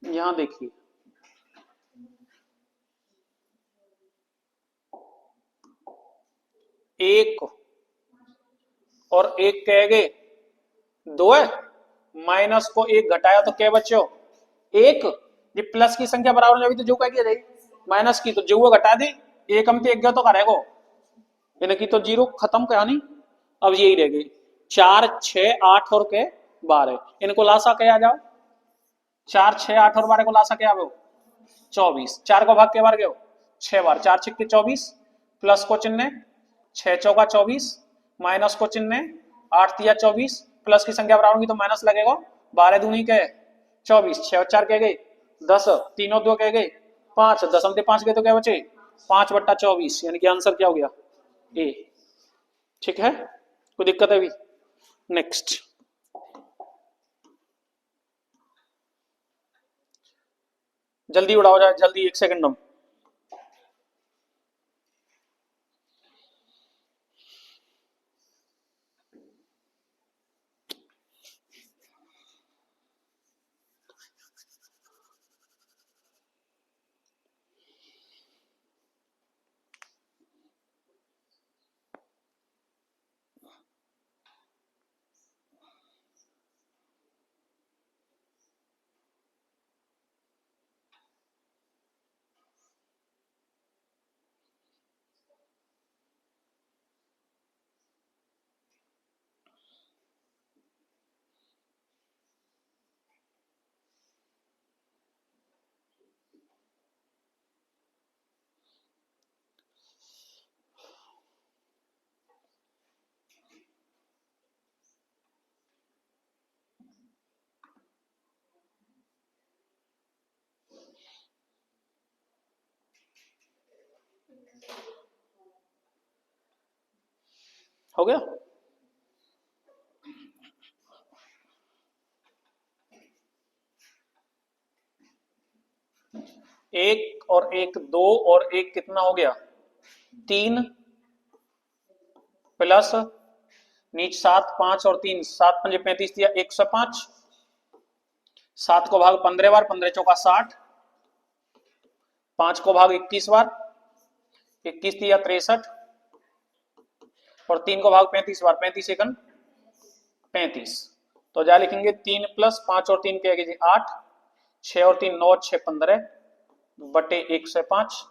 यहां देखिए, एक और एक कह गए 2 है, माइनस को 1 घटाया तो क्या बच्चो? 1। ये प्लस की संख्या बराबर में, तो जो कह गया माइनस की, तो जो वो घटा दी, एक हम तो 1 गया तो करेगो, इनकी तो 0 खत्म कहानी। अब यही रह गई 4 6 8 और के 12, इनको लासा क्या आ जाओ? 4 6 8 और 12 को लासा क्या आओ? 24। 4 को भाग के बार गए 6 बार, 4 6 24, प्लस को चिन्ह 6 चौका 24, माइनस को चिन्ह 8 तिया 24, प्लस की संख्या बराबर होगी तो माइनस लगेगा, 12 दूनी के 24, 6 4 कह गए 10, तीनों 2 कह गए 5, 10 में 5 गए तो क्या बचे? 5/24, यानी कि आंसर क्या हो गया? ए। ठीक है, कोई दिक्कत है? अभी नेक्स्ट। जल्दी उड़ाओ जाए, जल्दी 1 सेकंड में। हो गया। एक और एक दो और एक कितना हो गया, 3 प्लस नीचे 7, 5 और 3, 7 पंजे 35 दिया 105, 7 को भाग 15 बार, 15 चौका 60, 5 को भाग 21 बार, 21 दिया 63, और 3 को भाग 35 बार, 35 एकन 35। तो जा लिखेंगे 3 प्लस 5 और 3 क्या कीजिए 8, 6 और 3 9, 6 15 बटे 105,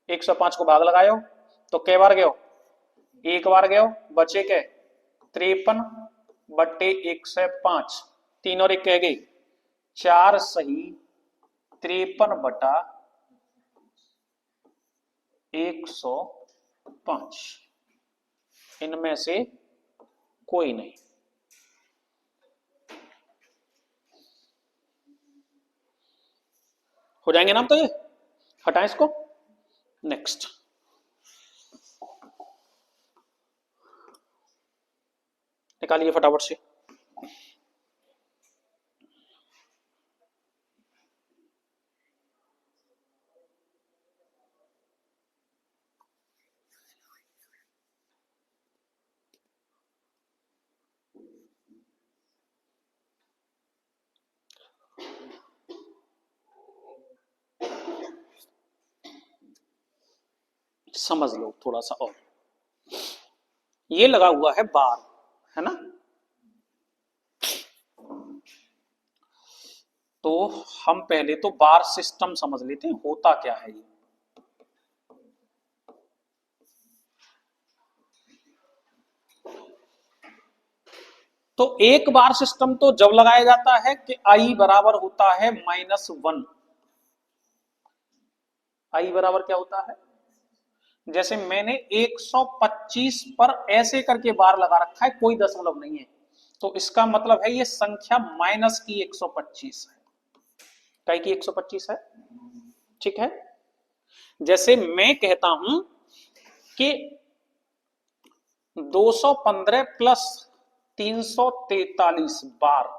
105 को भाग लगायो तो कै बार गयो, एक बार गयो, बचे के 53 बटे 105, 3 और 1 कह गई 4 सही 53 बटा 105, इनमें से कोई नहीं। हो जाएंगे ना, तो ये हटाएं इसको। नेक्स्ट निकालिए फटाफट से। समझ लो थोड़ा सा और, ये लगा हुआ है बार, है ना, तो हम पहले तो बार सिस्टम समझ लेते हैं होता क्या है ये। तो एक बार सिस्टम तो जब लगाया जाता है कि आई बराबर होता है -1। आई बराबर क्या होता है, जैसे मैंने 125 पर ऐसे करके बार लगा रखा है, कोई दशमलव नहीं है, तो इसका मतलब है ये संख्या माइनस की 125 है, कई की 125 है, ठीक है। जैसे मैं कहता हूं कि 215 प्लस 343 बार,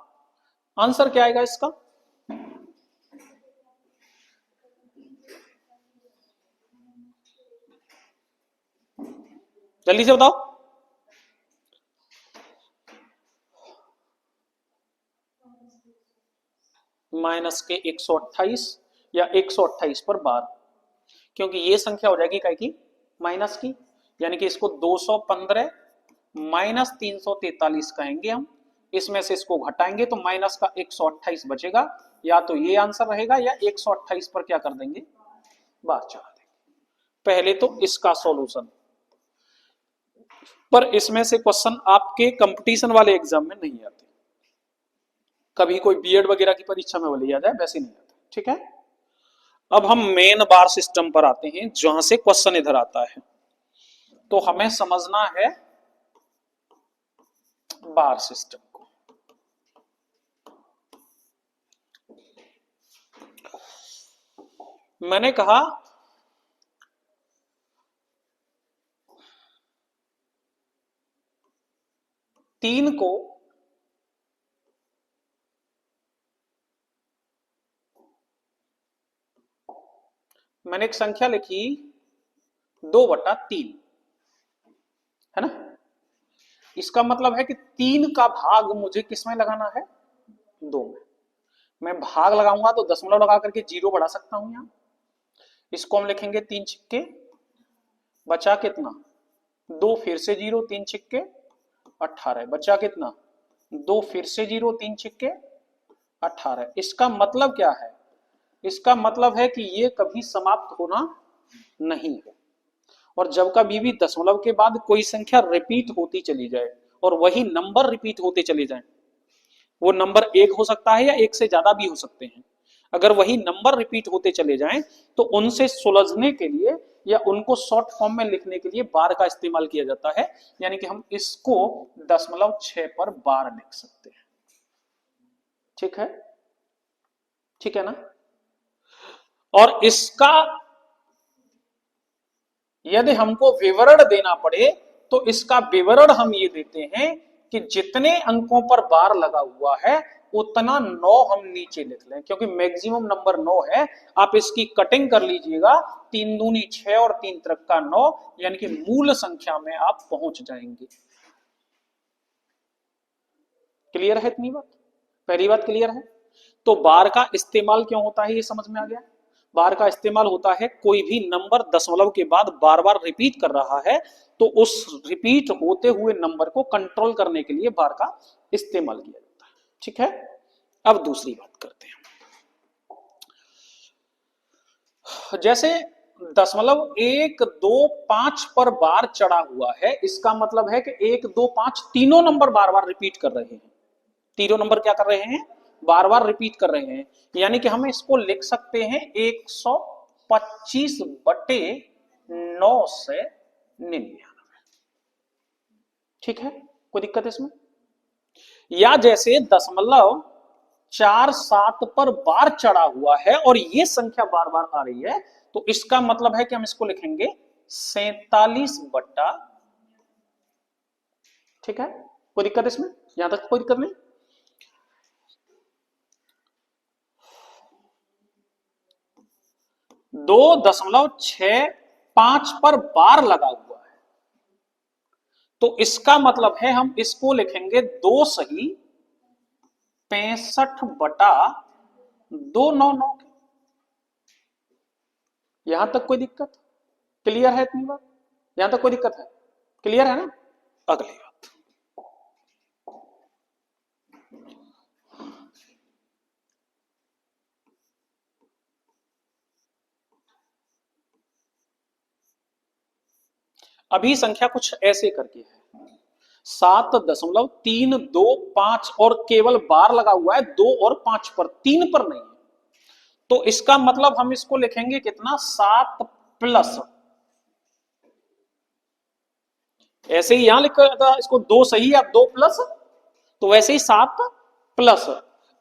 आंसर क्या आएगा इसका, जल्दी से बताओ। माइनस के 128 या 128 पर बार, क्योंकि ये संख्या हो जाएगी काय की माइनस की, यानी कि इसको 215 माइनस 343 कहेंगे हम, इसमें से इसको घटाएंगे तो माइनस का 128 बचेगा, या तो ये आंसर रहेगा या 128 पर क्या कर देंगे बार चढ़ा देंगे। पहले तो इसका सॉल्यूशन, पर इसमें से क्वेश्चन आपके कंपटीशन वाले एग्जाम में नहीं आते, कभी कोई बीएड वगैरह की परीक्षा में वाले आ जाए वैसे नहीं आते, ठीक है। अब हम मेन बार सिस्टम पर आते हैं, जहां से क्वेश्चन इधर आता है, तो हमें समझना है बार सिस्टम को। मैंने कहा तीन को मैंने एक संख्या लिखी 2/3, है ना, इसका मतलब है कि 3 का भाग मुझे किस में लगाना है, 2 में। मैं भाग लगाऊंगा तो दशमलव लगा करके 0 बढ़ा सकता हूं यहां, इसको हम लिखेंगे 3 छिक्के, बचा कितना 2 फिर से 0, 3 छिक्के 18, बचा कितना 2 फिर से 0, 3 छिक्के 18। इसका मतलब क्या है, इसका मतलब है कि ये कभी समाप्त होना नहीं है, और जब कभी भी दशमलव के बाद कोई संख्या रिपीट होती चली जाए और वही नंबर रिपीट होते चले जाएं, वो नंबर 1 हो सकता है या 1 से ज्यादा भी हो सकते हैं, अगर वही नंबर रिपीट होते चले जाएं तो उनसे सुलझने के लिए या उनको शॉर्ट फॉर्म में लिखने के लिए बार का इस्तेमाल किया जाता है, यानी कि हम इसको 0.6 पर बार लिख सकते हैं, ठीक है, ठीक है ना। और इसका यदि हमको विवरण देना पड़े तो इसका विवरण हम ये देते हैं कि जितने अंकों पर बार लगा हुआ है उतना 9 हम नीचे लिख लें, क्योंकि मैक्सिमम नंबर 9 है। आप इसकी कटिंग कर लीजिएगा, 3 दूनी 6 और 3 त्रिक का 9, यानी कि मूल संख्या में आप पहुंच जाएंगे। क्लियर है इतनी बात? पहली बात क्लियर है। तो बार का इस्तेमाल क्यों होता है ये समझ में आ गया। बार का इस्तेमाल होता है कोई भी नंबर दशमलव के बाद बार बार रिपीट कर रहा है तो उस रिपीट होते हुए नंबर को कंट्रोल करने के लिए बार का इस्तेमाल किया जाता है। ठीक है, अब दूसरी बात करते हैं। जैसे 0.125 पर बार चढ़ा हुआ है, इसका मतलब है कि 1 2 5 तीनों नंबर बार बार रिपीट कर रहे हैं। तीनों नंबर क्या कर रहे हैं? बार बार रिपीट कर रहे हैं, यानी कि हम इसको लिख सकते हैं 125/9 से 99। ठीक है, कोई दिक्कत इसमें? या जैसे 0.47 पर बार चढ़ा हुआ है और ये संख्या बार बार आ रही है, तो इसका मतलब है कि हम इसको लिखेंगे 47/। ठीक है, कोई दिक्कत इसमें? यहां तक कोई दिक्कत नहीं। 2.65 पर बार लगा हुआ है, तो इसका मतलब है हम इसको लिखेंगे 2 सही 65/299। यहां तक कोई दिक्कत? क्लियर है इतनी बात? यहां तक कोई दिक्कत है? क्लियर है ना? अगली बात, अभी संख्या कुछ ऐसे करके है 7.325 और केवल बार लगा हुआ है 2 और 5 पर, 3 पर नहीं है। तो इसका मतलब हम इसको लिखेंगे कितना? 7 प्लस, ऐसे ही यहां लिखा था इसको 2 सही या 2 प्लस, तो वैसे ही 7 प्लस।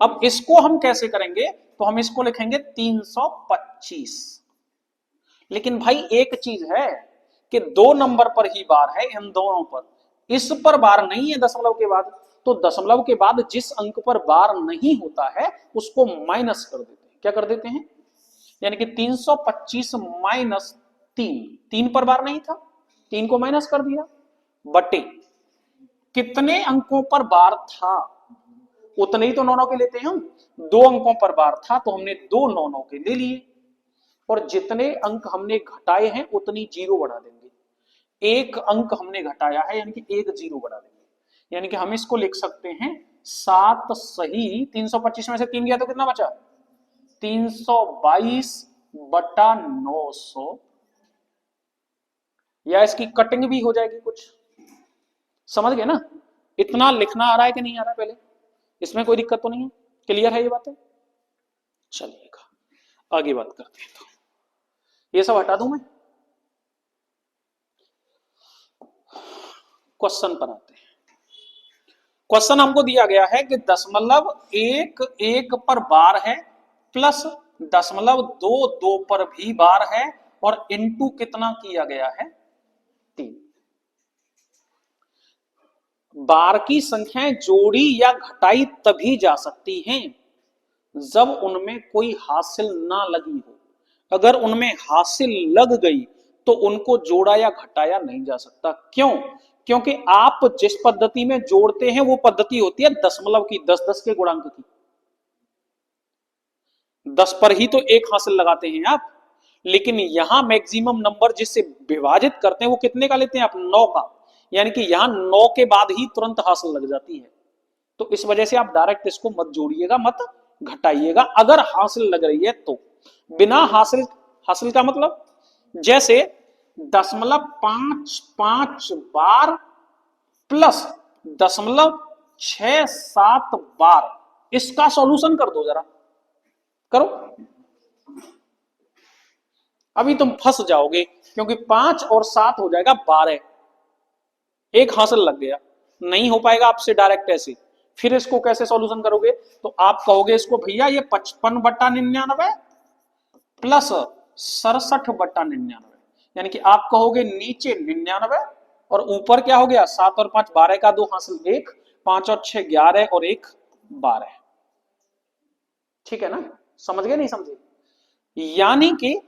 अब इसको हम कैसे करेंगे? तो हम इसको लिखेंगे 325। लेकिन भाई एक चीज है कि 2 नंबर पर ही बार है, इन दोनों पर, इस पर बार नहीं है दशमलव के बाद। तो दशमलव के बाद जिस अंक पर बार नहीं होता है उसको माइनस कर देते हैं। क्या कर देते हैं? यानी कि 325 माइनस 3, 3 पर बार नहीं था, 3 को माइनस कर दिया, बटे कितने अंकों पर बार था उतने ही तो 9 के लेते हैं हम। 2 अंकों पर बार था तो हमने 2 9 के ले लिए, और जितने अंक हमने घटाए हैं उतनी जीरो बढ़ा देंगे। एक अंक हमने घटाया है यानी कि एक जीरो बढ़ा देंगे, यानी कि हम इसको लिख सकते हैं 7 सही 325 में से 3 गया तो कितना बचा? 322/900। या इसकी कटिंग भी हो जाएगी कुछ, समझ गए ना? इतना लिखना आ रहा है कि नहीं आ रहा है? पहले इसमें कोई दिक्कत तो नहीं है? क्लियर है ये बातें? चलिएगा आगे बात करते हैं। तो ये सब हटा दूं मैं, क्वेश्चन पर आते हैं। क्वेश्चन हमको दिया गया है कि 0.11 पर बार है, प्लस 0.22 पर भी बार है, और इनटू कितना किया गया है? 3। बार की संख्याएं जोड़ी या घटाई तभी जा सकती हैं जब उनमें कोई हासिल ना लगी हो। अगर उनमें हासिल लग गई तो उनको जोड़ा या घटाया नहीं जा सकता। क्यों? क्योंकि आप जिस पद्धति में जोड़ते हैं वो पद्धति होती है दशमलव की, 10-10 के गुणांक की। 10 पर ही तो एक हासिल लगाते हैं आप, लेकिन यहां मैक्सिमम नंबर जिससे विभाजित करते हैं वो कितने का लेते हैं आप? 9 का, यानी कि यहां 9 के बाद ही तुरंत हासिल लग जाती है। तो इस वजह से आप डायरेक्ट इसको मत जोड़िएगा, मत घटाइएगा। अगर हासिल लग रही है तो, बिना हासिल, हासिल का मतलब जैसे 0.55 बार प्लस 0.67 बार, इसका सॉल्यूशन कर दो जरा, करो। अभी तुम फंस जाओगे क्योंकि 5 और 7 हो जाएगा 12, एक हासिल लग गया, नहीं हो पाएगा आपसे डायरेक्ट ऐसे। फिर इसको कैसे सॉल्यूशन करोगे? तो आप कहोगे इसको भैया ये 55/99 प्लस 67/99, यानी कि आप कहोगे नीचे 99 और ऊपर क्या हो गया 7 और 5 12 का 2 हासिल 1, 5 और 6 11 और 1 12। ठीक है ना, समझ गए नहीं समझे? यानी कि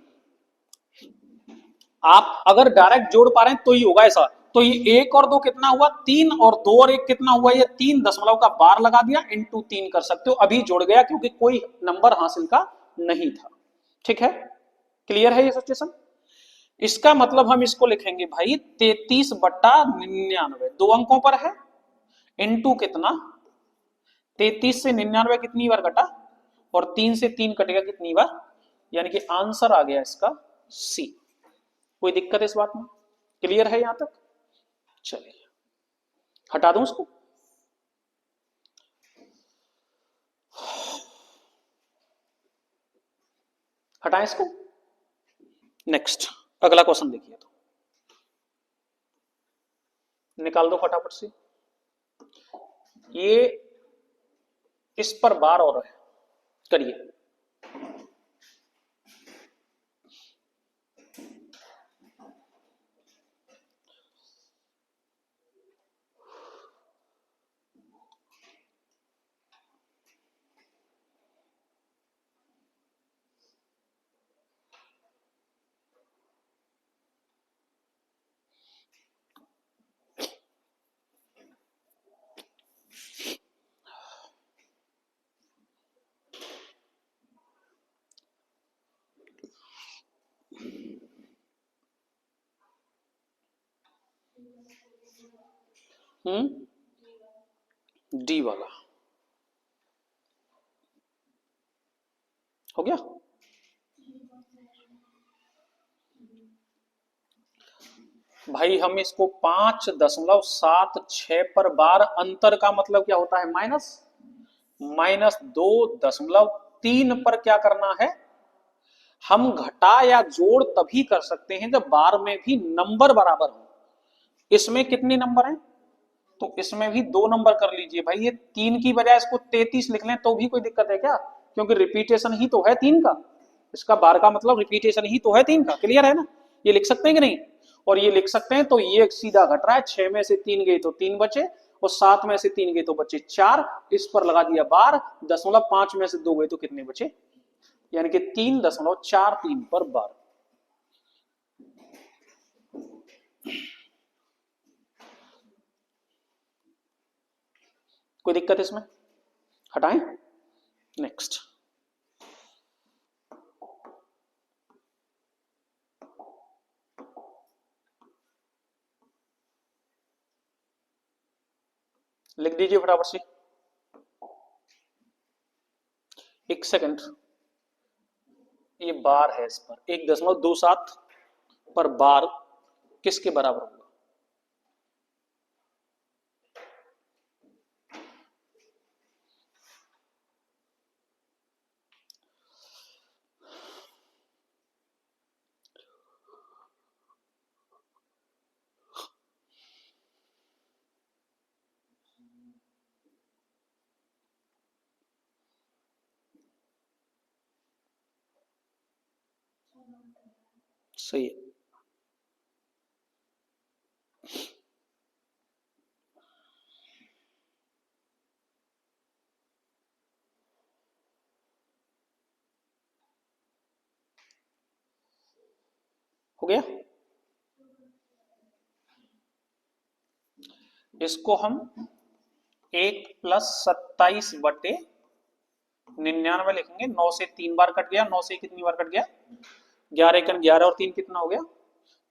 आप अगर डायरेक्ट जोड़ पा रहे हैं तो ही होगा ऐसा। तो ये 1 और 2 कितना हुआ 3, और 2 और 1 कितना हुआ, ये 3 दशमलव का बार लगा दिया इंटू 3 कर सकते हो, अभी जुड़ गया क्योंकि कोई नंबर हासिल का नहीं था। ठीक है, क्लियर है ये सिचुएशन? इसका मतलब हम इसको लिखेंगे भाई 33/99, 2 अंकों पर है, इंटू कितना 33 से 99 कितनी बार कटा, और 3 से 3 कटेगा कितनी बार, यानी कि आंसर आ गया इसका सी। कोई दिक्कत इस बात में? क्लियर है यहां तक? चलिए हटा दूं उसको। हटाएं इसको। नेक्स्ट अगला क्वेश्चन देखिए, तो निकाल दो फटाफट से। ये इस पर बार और है, करिए। डी वाला हो गया। भाई हम इसको 5.76 पर बार, अंतर का मतलब क्या होता है माइनस, -2.3 पर क्या करना है, हम घटा या जोड़ तभी कर सकते हैं जब बार में भी नंबर बराबर हो। इसमें कितने नंबर हैं, तो इसमें भी 2 नंबर कर लीजिए भाई, ये 3 की बजाय इसको 33 लिख लें तो भी कोई दिक्कत है क्या, क्योंकि रिपीटेशन ही तो है 3 का, इसका बार का मतलब रिपीटेशन ही तो है 3 का। क्लियर है ना, ये लिख सकते हैं कि नहीं? और ये लिख सकते हैं, तो ये सीधा घट रहा है, 6 में से 3 गए तो 3 बचे, और 7 में से 3 गए तो बचे 4, इस पर लगा दिया बार, 0.5 में से 2 गए तो कितने बचे, यानी कि 3.43 पर बार। कोई दिक्कत इसमें? हटाएं। नेक्स्ट लिख दीजिए फटाफट से, एक सेकंड। ये बार है, इस पर 1.27 पर बार किसके बराबर होगा? सही है। हो गया। इसको हम 1+27/99 लिखेंगे। 9 से 3 बार कट गया, 9 से कितनी बार कट गया, 11 एकन 11, और 3 कितना हो गया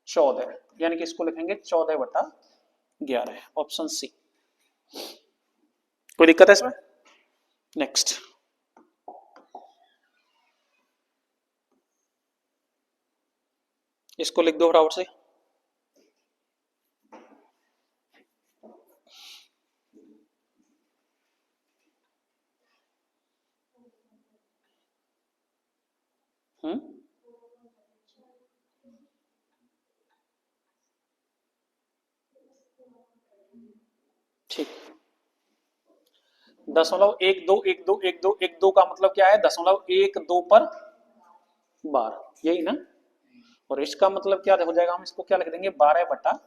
14, यानी कि इसको लिखेंगे 14/11, ऑप्शन सी। कोई दिक्कत है इसमें? नेक्स्ट इसको लिख दो फटाफट से। हम्म, ठीक। 0.12121212 का मतलब क्या है, 0.12 पर बार, यही ना। और इसका मतलब क्या हो जाएगा, हम इसको क्या लिख देंगे 12/11,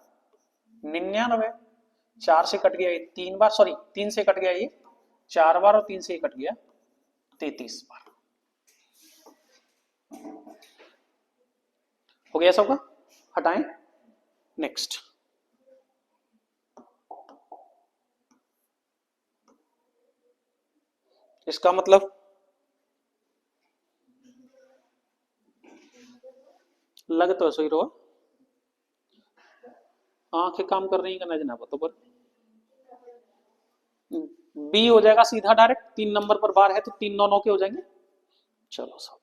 99, 4 से कट गया ये 3 बार, सॉरी 3 से कट गया ये 4 बार और 3 से कट गया 33 बार। हो गया सबका, हटाएं। नेक्स्ट, इसका मतलब लग तो ऐसा ही रहो, आंखें काम कर रही है करना जना तो पर बी हो जाएगा सीधा डायरेक्ट, 3 नंबर पर बार है तो 3 9 9 के हो जाएंगे। चलो सब,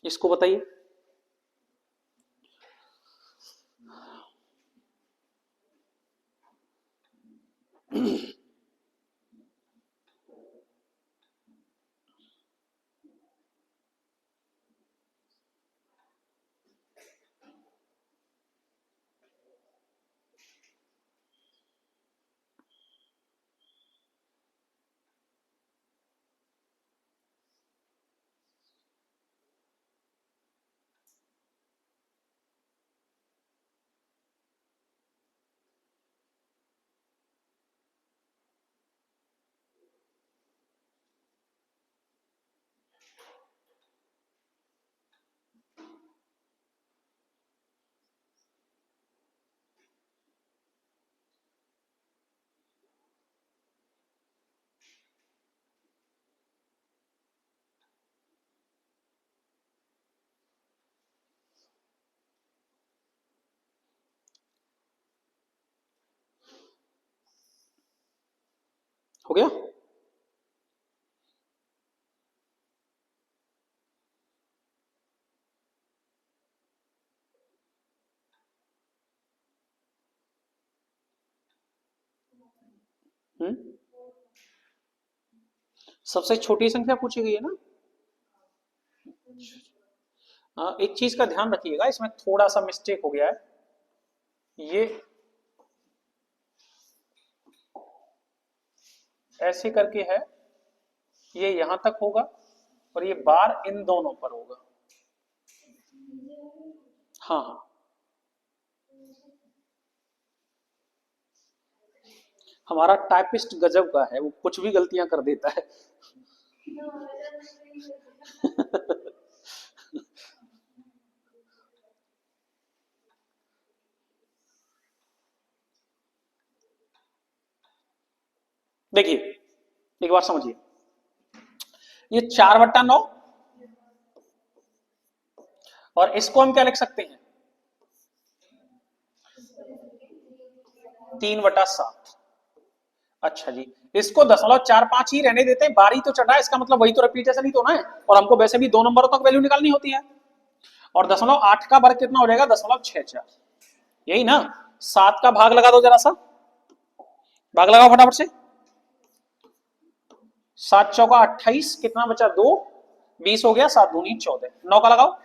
इसको बताइए। हो गया, सबसे छोटी संख्या पूछी गई है ना। एक चीज का ध्यान रखिएगा, इसमें थोड़ा सा मिस्टेक हो गया है, ये ऐसे करके है, ये यहां तक होगा और ये बार इन दोनों पर होगा। हाँ हाँ, हमारा टाइपिस्ट गजब का है, वो कुछ भी गलतियां कर देता है। देखिए एक बार समझिए, ये 4/9 और इसको हम क्या लिख सकते हैं, 3/7। अच्छा जी, इसको 0.45 ही रहने देते हैं, बारी तो चढ़ा है, इसका मतलब वही तो रिपीटेशन ही तो ना है, और हमको वैसे भी 2 नंबरों तक वैल्यू निकालनी होती है। और 0.8 का वर्ग कितना हो जाएगा, 0.64, यही ना। 7 का भाग लगा दो जरा सा, भाग लगाओ फटाफट से। 7 चौका 28, कितना बचा 2, 20 हो गया, 7 दूनी 14, 9 का लगाओ,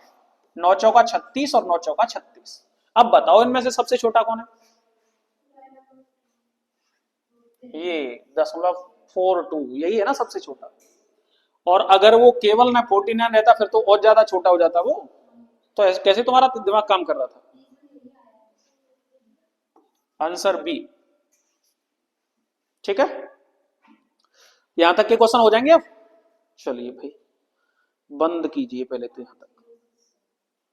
9 चौका 36 और 9 चौका 36। अब बताओ इनमें से सबसे छोटा कौन है, ये 0.42, यही है ना सबसे छोटा। और अगर वो केवल ना 49 रहता फिर तो और ज्यादा छोटा हो जाता वो। तो कैसे तुम्हारा दिमाग काम कर रहा था। आंसर बी, ठीक है, यहां तक के क्वेश्चन हो जाएंगे अब। चलिए भाई बंद कीजिए पहले तो यहां तक।